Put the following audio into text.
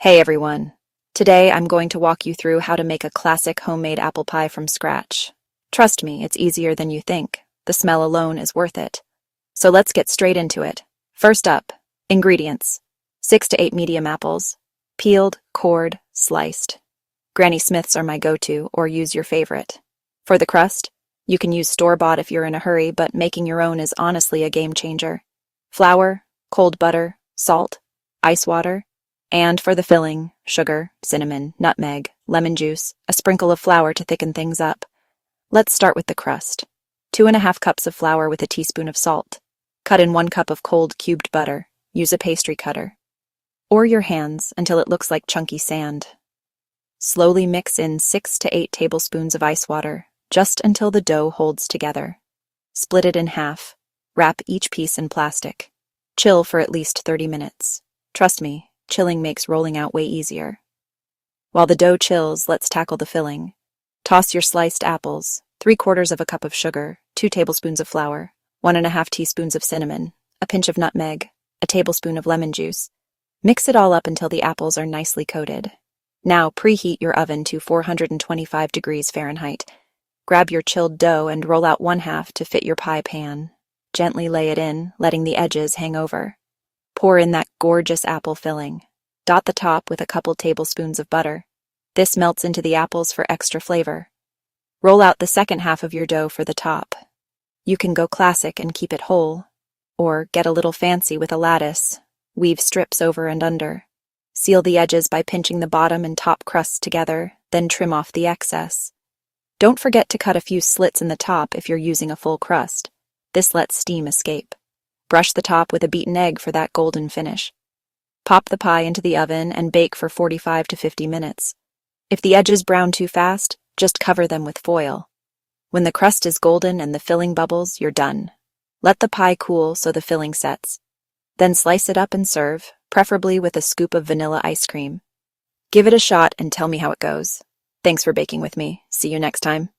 Hey everyone! Today I'm going to walk you through how to make a classic homemade apple pie from scratch. Trust me, it's easier than you think. The smell alone is worth it. So let's get straight into it. First up, ingredients. 6 to 8 medium apples. Peeled, cored, sliced. Granny Smiths are my go-to, or use your favorite. For the crust, you can use store-bought if you're in a hurry, but making your own is honestly a game changer. Flour, cold butter, salt, ice water, and for the filling, sugar, cinnamon, nutmeg, lemon juice, a sprinkle of flour to thicken things up. Let's start with the crust. 2½ cups of flour with a teaspoon of salt. Cut in 1 cup of cold cubed butter. Use a pastry cutter. Or your hands until it looks like chunky sand. Slowly mix in 6 to 8 tablespoons of ice water, just until the dough holds together. Split it in half. Wrap each piece in plastic. Chill for at least 30 minutes. Trust me, chilling makes rolling out way easier. While the dough chills, let's tackle the filling. Toss your sliced apples, 3/4 of a cup of sugar, 2 tablespoons of flour, 1½ teaspoons of cinnamon, a pinch of nutmeg, a tablespoon of lemon juice. Mix it all up until the apples are nicely coated. Now preheat your oven to 425 degrees Fahrenheit. Grab your chilled dough and roll out 1/2 to fit your pie pan. Gently lay it in, letting the edges hang over. Pour in that gorgeous apple filling. Dot the top with a couple tablespoons of butter. This melts into the apples for extra flavor. Roll out the second half of your dough for the top. You can go classic and keep it whole, or get a little fancy with a lattice. Weave strips over and under. Seal the edges by pinching the bottom and top crusts together, then trim off the excess. Don't forget to cut a few slits in the top if you're using a full crust. This lets steam escape. Brush the top with a beaten egg for that golden finish. Pop the pie into the oven and bake for 45 to 50 minutes. If the edges brown too fast, just cover them with foil. When the crust is golden and the filling bubbles, you're done. Let the pie cool so the filling sets. Then slice it up and serve, preferably with a scoop of vanilla ice cream. Give it a shot and tell me how it goes. Thanks for baking with me. See you next time.